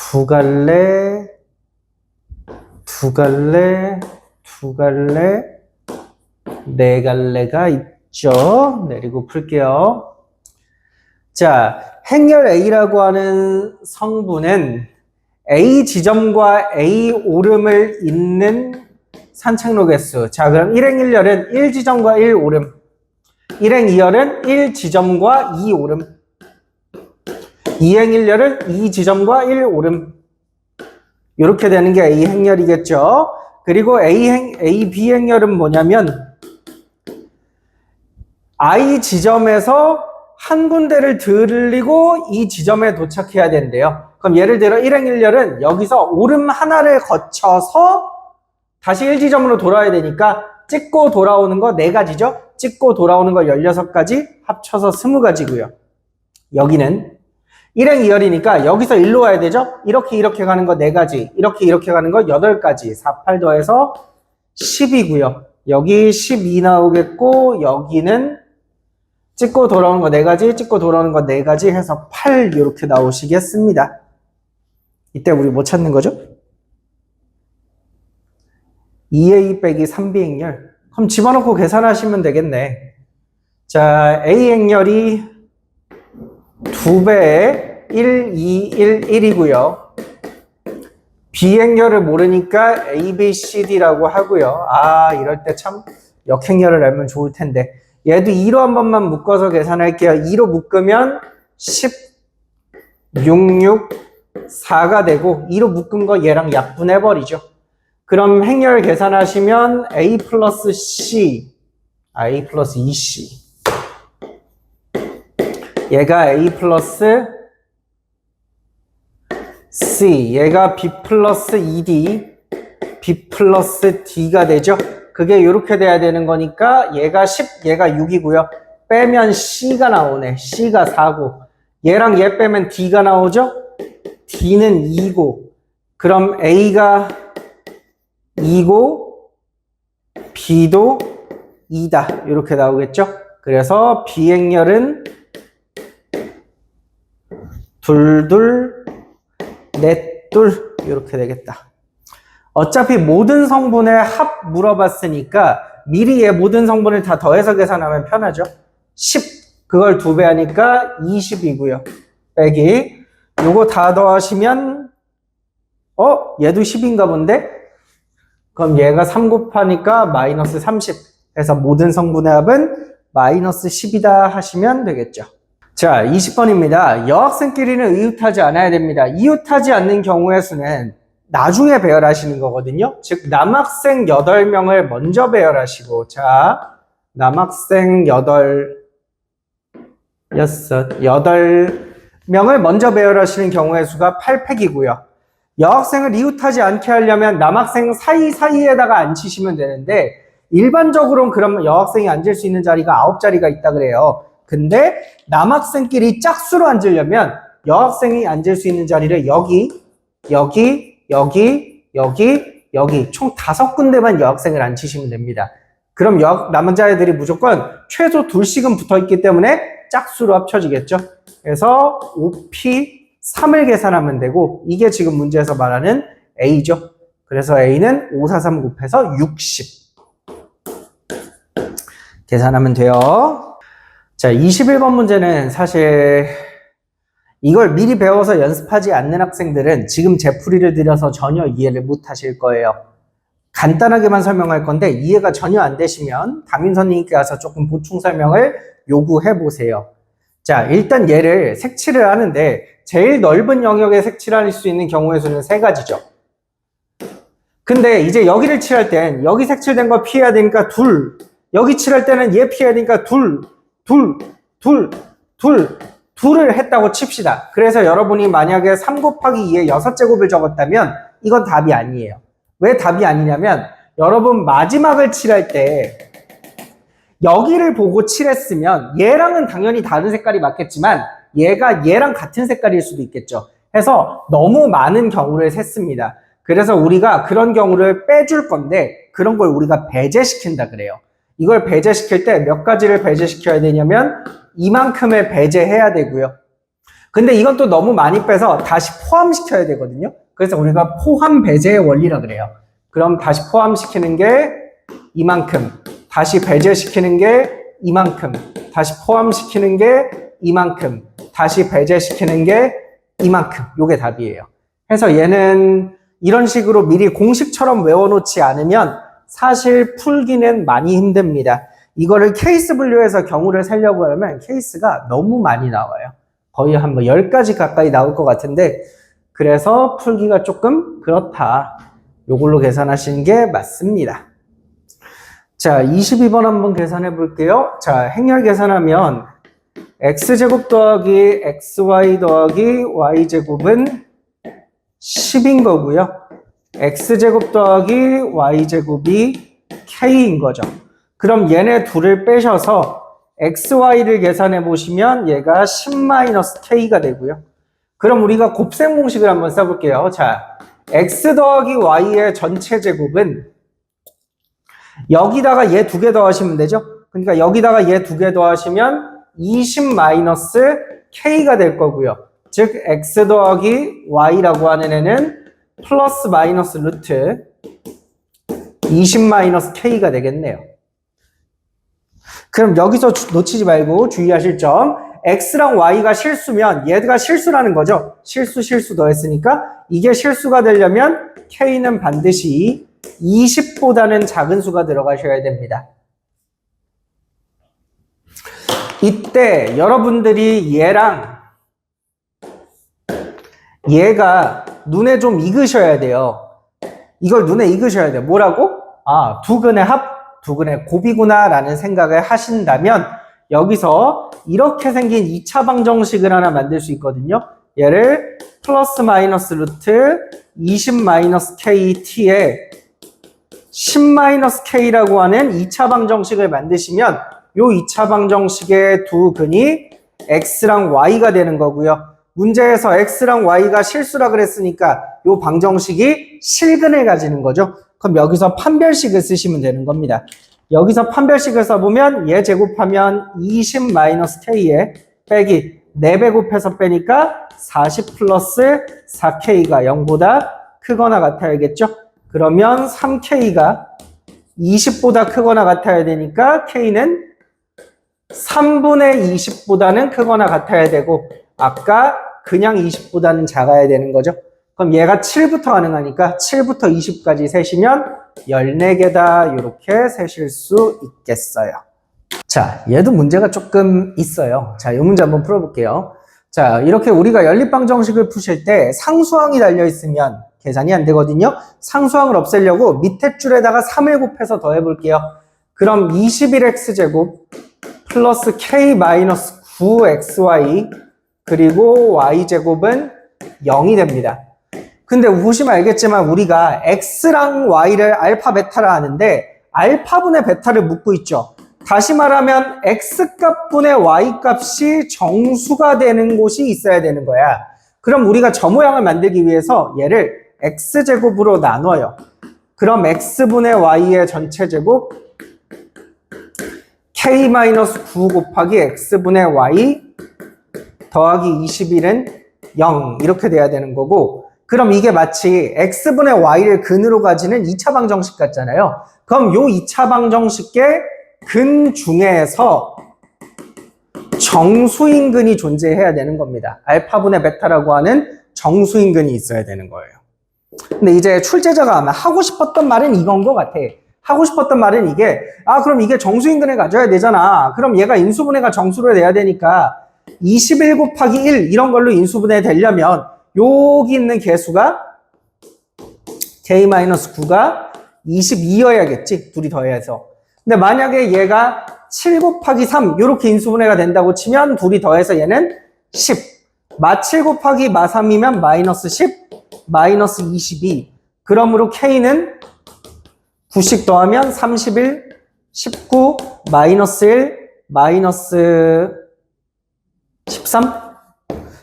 두 갈래, 두 갈래, 두 갈래, 네 갈래가 있죠. 내리고 풀게요. 자, 행렬 A라고 하는 성분은 A 지점과 A 오름을 잇는 산책로 개수. 자, 그럼 일행 1열은 1지점과 1 오름. 일행 2열은 1지점과 2 오름. 2행 1열은 2지점과 1 오름. 이렇게 되는 게 A 행렬이겠죠. 그리고 A, B 행렬은 뭐냐면 I 지점에서 한 군데를 들리고 이 지점에 도착해야 된대요. 그럼 예를 들어 1행 1열은 여기서 오름 하나를 거쳐서 다시 1지점으로 돌아야 되니까 찍고 돌아오는 거 4가지죠. 찍고 돌아오는 거 16가지, 합쳐서 20가지고요. 여기는 1행 2열이니까 여기서 1로 와야 되죠. 이렇게 가는 거 4가지, 이렇게 가는 거 8가지, 4, 8 더해서 10이고요. 여기 12 나오겠고, 여기는 찍고 돌아오는 거 4가지, 찍고 돌아오는 거 4가지 해서 8 이렇게 나오시겠습니다. 이때 우리 뭐 찾는 거죠? 2A 빼기 3B 행렬. 그럼 집어넣고 계산하시면 되겠네. 자, A 행렬이 2배에 1, 2, 1, 1이고요. B 행렬을 모르니까 A, B, C, D라고 하고요. 아, 이럴 때 참 역행렬을 알면 좋을 텐데. 얘도 2로 한 번만 묶어서 계산할게요. 2로 묶으면 10, 6, 6, 4가 되고 2로 묶은 거 얘랑 약분해버리죠. 그럼 행렬 계산하시면 A 플러스 C, A 플러스 2C. 얘가 A 플러스 C, 얘가 B 플러스 2D, B 플러스 D가 되죠. 그게 이렇게 돼야 되는 거니까 얘가 10, 얘가 6이고요. 빼면 C가 나오네. C가 4고 얘랑 얘 빼면 D가 나오죠. D는 2고 그럼 A가 2고 B도 2다. 이렇게 나오겠죠. 그래서 B행렬은 둘둘 넷둘 이렇게 되겠다. 어차피 모든 성분의 합 물어봤으니까 미리 얘 모든 성분을 다 더해서 계산하면 편하죠. 10 그걸 2배 하니까 20이고요. 빼기 요거 다 더하시면 얘도 10인가 본데? 그럼 얘가 3 곱하니까 마이너스 30 해서 모든 성분의 합은 마이너스 10이다 하시면 되겠죠. 자, 20번입니다. 여학생끼리는 이웃하지 않아야 됩니다. 이웃하지 않는 경우의 수는 나중에 배열하시는 거거든요. 즉 남학생 8명을 먼저 배열하시고, 자, 남학생 8명을 먼저 배열하시는 경우의 수가 8팩이고요. 여학생을 이웃하지 않게 하려면 남학생 사이사이에다가 앉히시면 되는데 일반적으로는 그러면 여학생이 앉을 수 있는 자리가 9자리가 있다 그래요. 근데 남학생끼리 짝수로 앉으려면 여학생이 앉을 수 있는 자리를 여기 총 5군데만 여학생을 앉히시면 됩니다. 그럼 남자애들이 무조건 최소 2씩은 붙어있기 때문에 짝수로 합쳐지겠죠. 그래서 5P3을 계산하면 되고 이게 지금 문제에서 말하는 A죠. 그래서 A는 543 곱해서 60 계산하면 돼요. 자, 21번 문제는 사실 이걸 미리 배워서 연습하지 않는 학생들은 지금 제 풀이를 들여서 전혀 이해를 못 하실 거예요. 간단하게만 설명할 건데 이해가 전혀 안 되시면 담임 선생님께 와서 조금 보충 설명을 요구해 보세요. 자, 일단 얘를 색칠을 하는데 제일 넓은 영역에 색칠할 수 있는 경우의 수는 3가지죠. 근데 이제 여기를 칠할 땐 여기 색칠된 거 피해야 되니까 둘, 여기 칠할 때는 얘 피해야 되니까 둘을 했다고 칩시다. 그래서 여러분이 만약에 3 곱하기 2에 6제곱을 적었다면 이건 답이 아니에요. 왜 답이 아니냐면 여러분 마지막을 칠할 때 여기를 보고 칠했으면 얘랑은 당연히 다른 색깔이 맞겠지만 얘가 얘랑 같은 색깔일 수도 있겠죠. 해서 너무 많은 경우를 셌습니다. 그래서 우리가 그런 경우를 빼줄 건데 그런 걸 우리가 배제시킨다 그래요. 이걸 배제시킬 때 몇 가지를 배제시켜야 되냐면 이만큼을 배제해야 되고요. 근데 이건 또 너무 많이 빼서 다시 포함시켜야 되거든요. 그래서 우리가 포함 배제의 원리라 그래요. 그럼 다시 포함시키는 게 이만큼, 다시 배제시키는 게 이만큼, 다시 포함시키는 게 이만큼, 다시 배제시키는 게 이만큼. 요게 답이에요. 그래서 얘는 이런 식으로 미리 공식처럼 외워놓지 않으면 사실 풀기는 많이 힘듭니다. 이거를 케이스 분류해서 경우를 세려고 하면 케이스가 너무 많이 나와요. 거의 한 10가지 가까이 나올 것 같은데, 그래서 풀기가 조금 그렇다. 요걸로 계산하시는 게 맞습니다. 자, 22번 한번 계산해 볼게요. 자, 행렬 계산하면 x제곱 더하기 xy 더하기 y제곱은 10인 거고요. x제곱 더하기 y제곱이 k인 거죠. 그럼 얘네 둘을 빼셔서 xy를 계산해 보시면 얘가 10-k가 되고요. 그럼 우리가 곱셈 공식을 한번 써볼게요. 자, x 더하기 y의 전체 제곱은 여기다가 얘 두 개 더하시면 되죠. 그러니까 여기다가 얘 두 개 더하시면 20-k가 될 거고요. 즉 x 더하기 y라고 하는 애는 플러스 마이너스 루트 20-k가 되겠네요. 그럼 여기서 놓치지 말고 주의하실 점, x랑 y가 실수면 얘가 실수라는 거죠. 실수 더했으니까 이게 실수가 되려면 k는 반드시 20보다는 작은 수가 들어가셔야 됩니다. 이때 여러분들이 얘랑 얘가 눈에 좀 익으셔야 돼요. 이걸 눈에 익으셔야 돼요. 뭐라고? 아, 두 근의 합, 두 근의 곱이구나 라는 생각을 하신다면 여기서 이렇게 생긴 2차 방정식을 하나 만들 수 있거든요. 얘를 플러스 마이너스 루트 20-kt에 10-k라고 하는 2차 방정식을 만드시면 요 2차 방정식의 두 근이 x랑 y가 되는 거고요. 문제에서 x랑 y가 실수라 그랬으니까 요 방정식이 실근을 가지는 거죠. 그럼 여기서 판별식을 쓰시면 되는 겁니다. 여기서 판별식을 써보면 얘 제곱하면 20-k에 빼기 4배 곱해서 빼니까 40 플러스 4k가 0보다 크거나 같아야겠죠? 그러면 3k가 20보다 크거나 같아야 되니까 k는 3분의 20보다는 크거나 같아야 되고 아까 그냥 20보다는 작아야 되는 거죠. 그럼 얘가 7부터 가능하니까 7부터 20까지 세시면 14개다 이렇게 세실 수 있겠어요. 자, 얘도 문제가 조금 있어요. 자, 이 문제 한번 풀어볼게요. 자, 이렇게 우리가 연립방정식을 푸실 때 상수항이 달려있으면 계산이 안 되거든요. 상수항을 없애려고 밑에 줄에다가 3을 곱해서 더해볼게요. 그럼 21x제곱 플러스 k-9xy 그리고 y제곱은 0이 됩니다. 근데 보시면 알겠지만 우리가 x랑 y를 알파 베타를 아는데 알파분의 베타를 묻고 있죠. 다시 말하면 x값분의 y값이 정수가 되는 곳이 있어야 되는 거야. 그럼 우리가 저 모양을 만들기 위해서 얘를 x제곱으로 나눠요. 그럼 x분의 y의 전체 제곱 k-9 곱하기 x분의 y 더하기 21은 0 이렇게 돼야 되는 거고, 그럼 이게 마치 x분의 y를 근으로 가지는 2차 방정식 같잖아요. 그럼 요 2차 방정식의 근 중에서 정수인 근이 존재해야 되는 겁니다. 알파분의 베타라고 하는 정수인 근이 있어야 되는 거예요. 근데 이제 출제자가 아마 하고 싶었던 말은 이건 것 같아. 하고 싶었던 말은 이게, 그럼 이게 정수인 근을 가져야 되잖아. 그럼 얘가 인수분해가 정수로 돼야 되니까 21 곱하기 1 이런 걸로 인수분해 되려면 여기 있는 개수가 k-9가 22여야겠지. 둘이 더해서. 근데 만약에 얘가 7 곱하기 3 이렇게 인수분해가 된다고 치면 둘이 더해서 얘는 10. 마7 곱하기 마3이면 마이너스 10, 마이너스 22. 그러므로 k는 9씩 더하면 31, 19, 마이너스 1, 마이너스 13?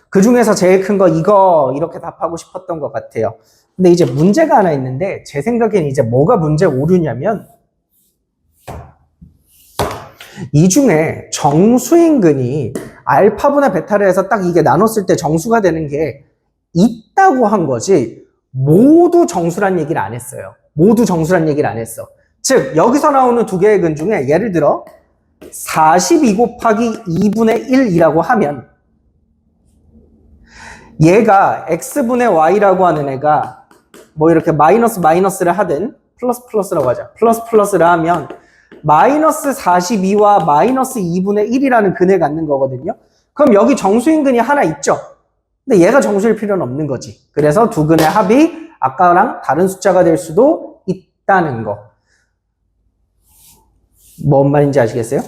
그 중에서 제일 큰 거 이거 이렇게 답하고 싶었던 것 같아요. 근데 이제 문제가 하나 있는데 제 생각엔 이제 뭐가 문제 오류냐면 이 중에 정수인 근이 알파분의 베타를 해서 딱 이게 나눴을 때 정수가 되는 게 있다고 한 거지 모두 정수란 얘기를 안 했어요. 모두 정수란 얘기를 안 했어. 즉 여기서 나오는 두 개의 근 중에 예를 들어 42 곱하기 2분의 1이라고 하면 얘가 x분의 y라고 하는 애가 뭐 이렇게 마이너스를 하든 플러스라고 하자. 플러스를 하면 마이너스 42와 마이너스 2분의 1이라는 근을 갖는 거거든요. 그럼 여기 정수인 근이 하나 있죠. 근데 얘가 정수일 필요는 없는 거지. 그래서 두 근의 합이 아까랑 다른 숫자가 될 수도 있다는 거. 뭔 말인지 아시겠어요?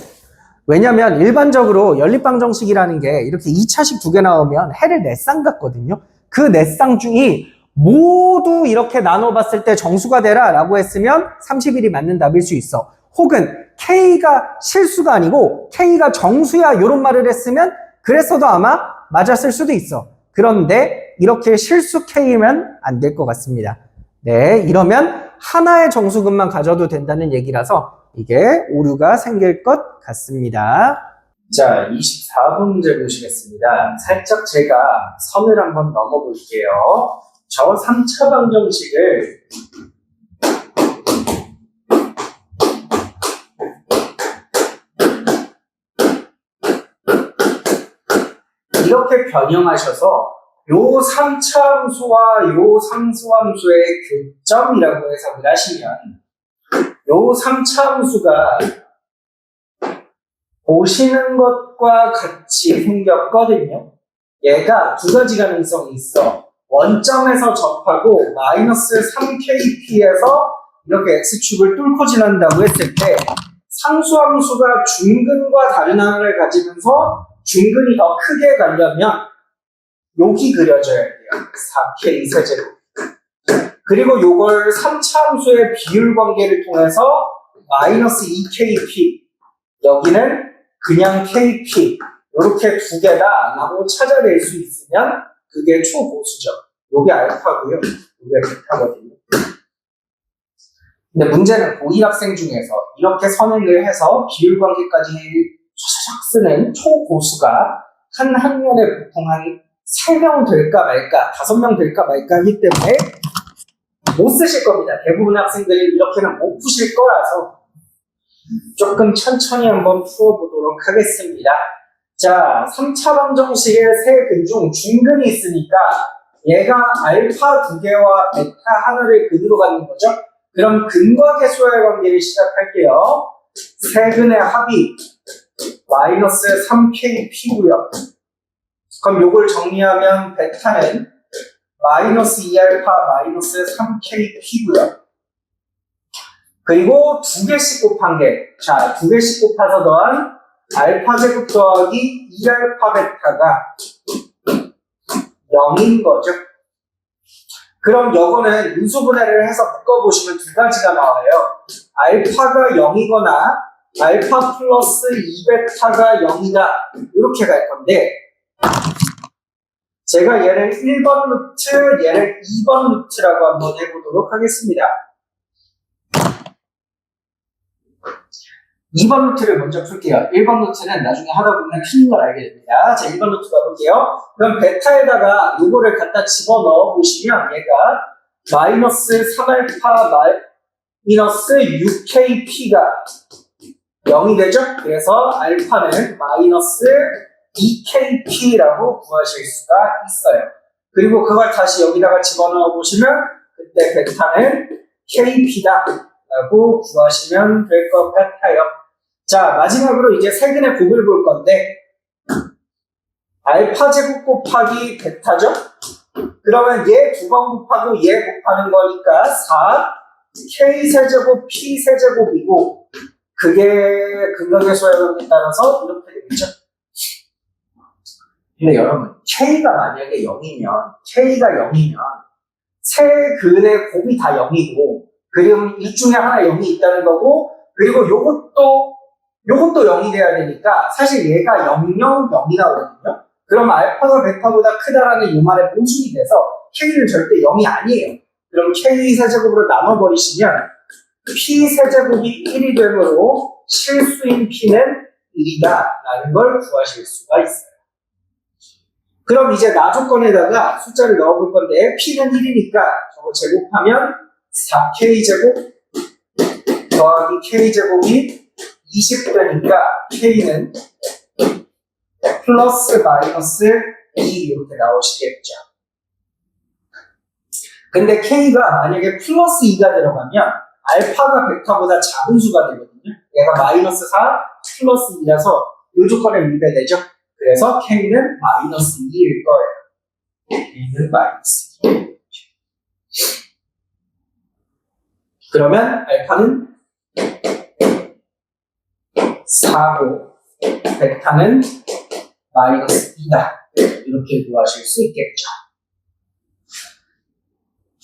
왜냐면 일반적으로 연립방정식이라는 게 이렇게 2차식 두 개 나오면 해를 4쌍 같거든요. 그 4쌍 중이 모두 이렇게 나눠봤을 때 정수가 되라 라고 했으면 31이 맞는 답일 수 있어. 혹은 K가 실수가 아니고 K가 정수야 이런 말을 했으면 그랬어도 아마 맞았을 수도 있어. 그런데 이렇게 실수 K면 안 될 것 같습니다. 네, 이러면 하나의 정수근만 가져도 된다는 얘기라서 이게 오류가 생길 것 같습니다. 자, 24번 문제 보시겠습니다. 살짝 제가 선을 한번 넘어볼게요. 저 3차 방정식을 이렇게 변형하셔서 요 3차 함수와 요 상수함수의 교점이라고 해석을 하시면 요 3차 함수가 보시는 것과 같이 생겼거든요. 얘가 두 가지 가능성이 있어. 원점에서 접하고 마이너스 3kp에서 이렇게 x축을 뚫고 지난다고 했을 때 상수함수가 중근과 다른 하나를 가지면서 중근이 더 크게 가려면 여기 그려져야 돼요. 4k 세제곱. 그리고 요걸 3차 함수의 비율 관계를 통해서 마이너스 2kp 여기는 그냥 kp 이렇게 두 개다 라고 찾아낼 수 있으면 그게 초고수죠. 요게 알파고요. 요게 베타거든요. 근데 문제는 고1 학생 중에서 이렇게 선행을 해서 비율 관계까지 쫙 쓰는 초고수가 한 학년에 보통 한 3명 될까 말까 5명 될까 말까 하기 때문에 못 쓰실 겁니다. 대부분의 학생들이 이렇게는 못 푸실 거라서 조금 천천히 한번 풀어보도록 하겠습니다. 자, 3차 방정식의 세 근 중 중근이 있으니까 얘가 알파 두 개와 베타 하나를 근으로 갖는 거죠. 그럼 근과 계수와의 관계를 시작할게요. 세 근의 합이 마이너스 3kp고요. 그럼 요걸 정리하면 베타는 마이너스 2알파 마이너스 3kp고요. 그리고 두 개씩 곱한 게, 자, 두 개씩 곱해서 더한 알파 제곱 더하기 2알파 베타가 0인 거죠. 그럼 요거는 인수분해를 해서 묶어보시면 두 가지가 나와요. 알파가 0이거나 알파 플러스 2베타가 0이다 이렇게 갈 건데 제가 얘를 1번 루트, 얘를 2번 루트라고 한번 해보도록 하겠습니다. 2번 루트를 먼저 풀게요. 1번 루트는 나중에 하다 보면 틀린 걸 알게 됩니다. 자, 1번 루트 가볼게요. 그럼 베타에다가 요거를 갖다 집어넣어 보시면 얘가 마이너스 3알파 마이너스 6kp가 0이 되죠? 그래서 알파는 마이너스 2kp라고 구하실 수가 있어요. 그리고 그걸 다시 여기다가 집어넣어 보시면 그때 베타는 kp다 라고 구하시면 될 것 같아요. 자, 마지막으로 이제 세근의 곱을 볼 건데 알파 제곱 곱하기 베타죠? 그러면 얘 두 번 곱하고 얘 곱하는 거니까 4 k 세제곱 p 세제곱이고 그게 근각의 소요에 따라서 이렇게 되겠죠. 근데 여러분 k가 만약에 0이면 세 근의 곱이 다 0이고 그럼 이 중에 하나 0이 있다는 거고 그리고 요것도 0이 돼야 되니까 사실 얘가 0, 0, 0이 나오거든요. 그럼 알파가 베타보다 크다라는 이 말의 모순이 돼서 k는 절대 0이 아니에요. 그럼 k 세제곱으로 나눠버리시면 p 세제곱이 1이 되므로 실수인 p는 1이다 라는 걸 구하실 수가 있어요. 그럼 이제 나 조건에다가 숫자를 넣어볼 건데 P는 1이니까 저거 제곱하면 4K제곱 더하기 K제곱이 20되니까 K는 플러스 마이너스 2 이렇게 나오시겠죠. 근데 K가 만약에 플러스 2가 들어가면 알파가 베타보다 작은 수가 되거든요. 얘가 마이너스 4 플러스 2라서 이 조건에 위배되죠. 그래서 K는 마이너스 2일 거예요. K는 마이너스 2. 그러면 알파는 4고 베타는 마이너스 2다. 이렇게 구하실 수 있겠죠.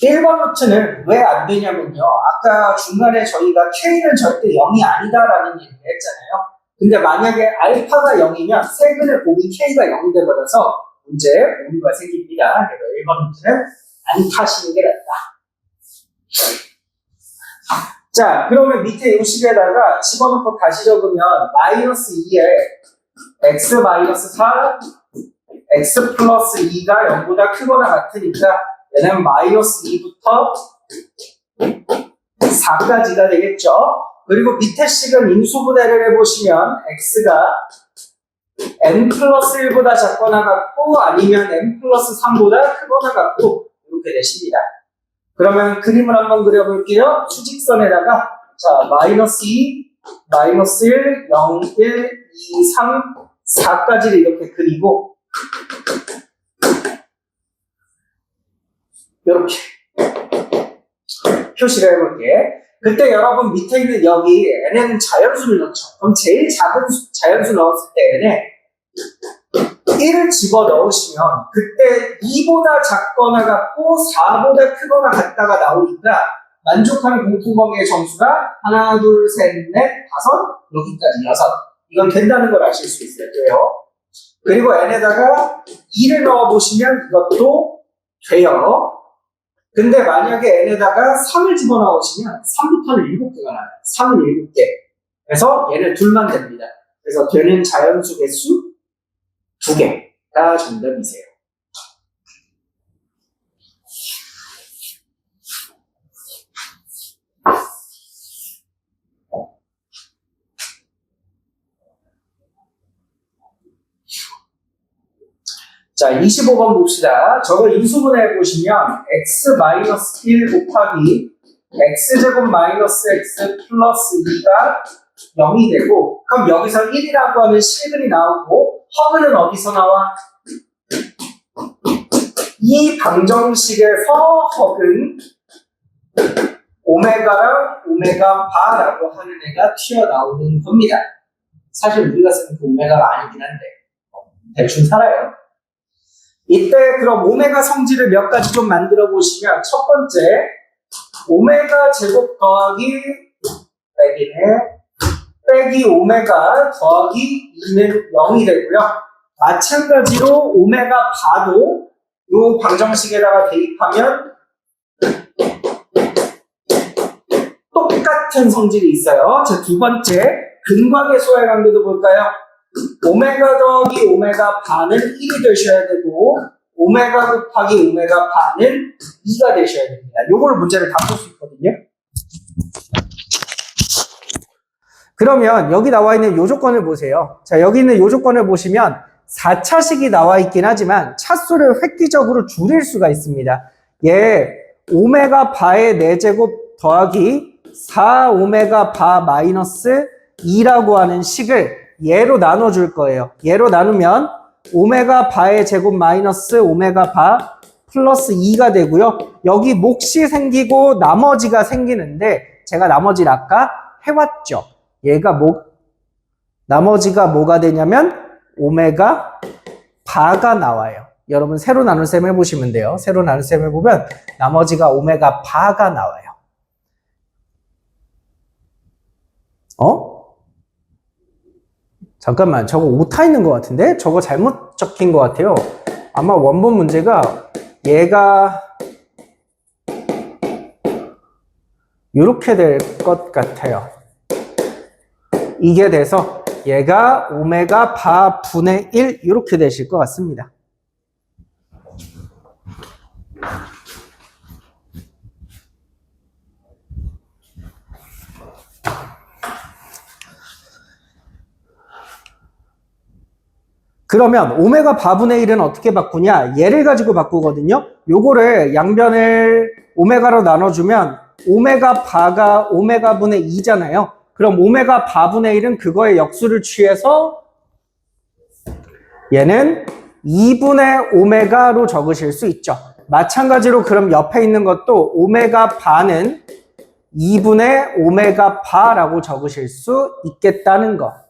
1번 루트는 왜 안 되냐면요. 아까 중간에 저희가 K는 절대 0이 아니다라는 얘기를 했잖아요. 근데 만약에 알파가 0이면 세근의 곱인 K가 0이 되버려서 문제에 오류가 생깁니다. 그래서 1번 루트는 안 타시는 게 낫다. 자, 그러면 밑에 이 식에다가 집어넣고 다시 적으면 마이너스 2에 x 마이너스 4, x 플러스 2가 0보다 크거나 같으니까 얘는 마이너스 2부터 4까지가 되겠죠. 그리고 밑에 식은 인수분해를 해보시면 x가 n 플러스 1보다 작거나 같고 아니면 n 플러스 3보다 크거나 같고 이렇게 되십니다. 그러면 그림을 한번 그려볼게요. 수직선에다가 자 마이너스 2, 마이너스 1, 0, 1, 2, 3, 4까지를 이렇게 그리고 이렇게 표시를 해볼게. 그때 여러분 밑에 있는 여기 n에는 자연수를 넣죠. 그럼 제일 작은 자연수 넣었을 때 n에 1을 집어넣으시면 그때 2보다 작거나 같고 4보다 크거나 같다가 나오니까 만족하는 공통범위의 점수가 하나, 둘, 셋, 넷, 다섯, 여기까지 6. 이건 된다는 걸 아실 수 있을 거예요. 그리고 n에다가 2를 넣어보시면 이것도 돼요. 근데 만약에 n에다가 3을 집어넣으시면 3부터는 7개가 나와요. 3은 7개. 그래서 얘는 둘만 됩니다. 그래서 되는 자연수 개수 2개가 정답이세요. 자, 25번 봅시다. 저거 인수분해 보시면 x-1 곱하기 x제곱 마이너스 x 플러스 2가 0이 되고 그럼 여기서 1이라고 하는 실근이 나오고 허근은 어디서 나와? 이 방정식에서 허근 오메가랑 오메가 바라고 하는 애가 튀어나오는 겁니다. 사실 우리가 쓰는 그 오메가가 아니긴 한데 대충 살아요. 이때 그럼 오메가 성질을 몇 가지 좀 만들어 보시면 첫 번째 오메가 제곱 더하기 빼기 오메가 더하기 2는 0이 되고요. 마찬가지로 오메가 바도 이 방정식에다가 대입하면 똑같은 성질이 있어요. 자, 두 번째 근각의 소의 관계도 볼까요? 오메가 더하기 오메가 바는 1이 되셔야 되고 오메가 곱하기 오메가 바는 2가 되셔야 됩니다. 요걸 문제를 다 풀 수 있거든요. 그러면 여기 나와 있는 요 조건을 보세요. 자, 여기 있는 요 조건을 보시면 4차식이 나와 있긴 하지만 차수를 획기적으로 줄일 수가 있습니다. 얘 오메가 바의 4제곱 더하기 4 오메가 바 마이너스 2라고 하는 식을 얘로 나눠줄 거예요. 얘로 나누면 오메가 바의 제곱 마이너스 오메가 바 플러스 2가 되고요. 여기 몫이 생기고 나머지가 생기는데 제가 나머지를 아까 해왔죠. 얘가 나머지가 뭐가 되냐면 오메가 바가 나와요. 여러분 세로 나눗셈 해보시면 돼요. 세로 나눗셈 해보면 나머지가 오메가 바가 나와요. 잠깐만, 저거 오타 있는 것 같은데? 저거 잘못 적힌 것 같아요. 아마 원본 문제가 얘가 이렇게 될 것 같아요. 이게 돼서 얘가 오메가 바 분의 1 이렇게 되실 것 같습니다. 그러면 오메가 바분의 1은 어떻게 바꾸냐? 얘를 가지고 바꾸거든요. 요거를 양변을 오메가로 나눠주면 오메가 바가 오메가 분의 2잖아요. 그럼 오메가 바분의 1은 그거의 역수를 취해서 얘는 2분의 오메가로 적으실 수 있죠. 마찬가지로 그럼 옆에 있는 것도 오메가 바는 2분의 오메가 바라고 적으실 수 있겠다는 거.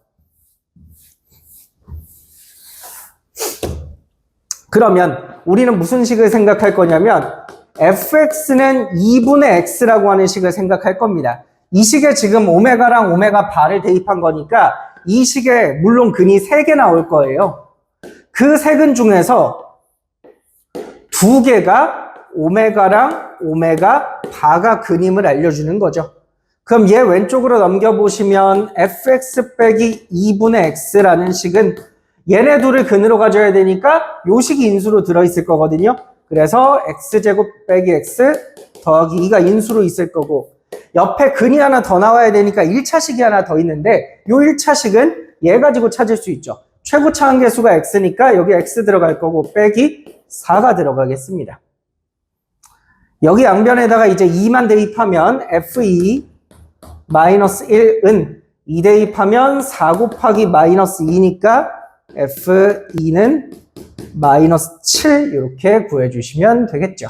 그러면 우리는 무슨 식을 생각할 거냐면 fx는 2분의 x라고 하는 식을 생각할 겁니다. 이 식에 지금 오메가랑 오메가 바를 대입한 거니까 이 식에 물론 근이 3개 나올 거예요. 그 3근 중에서 2개가 오메가랑 오메가 바가 근임을 알려주는 거죠. 그럼 얘 왼쪽으로 넘겨보시면 fx 빼기 2분의 x라는 식은 얘네 둘을 근으로 가져야 되니까 요 식이 인수로 들어있을 거거든요. 그래서 x제곱 빼기 x 더하기 2가 인수로 있을 거고 옆에 근이 하나 더 나와야 되니까 1차식이 하나 더 있는데 요 1차식은 얘 가지고 찾을 수 있죠. 최고 차항계수가 x니까 여기 x 들어갈 거고 빼기 4가 들어가겠습니다. 여기 양변에다가 이제 2만 대입하면 f2 마이너스 1은 2 대입하면 4 곱하기 마이너스 2니까 F2는 마이너스 7 이렇게 구해주시면 되겠죠.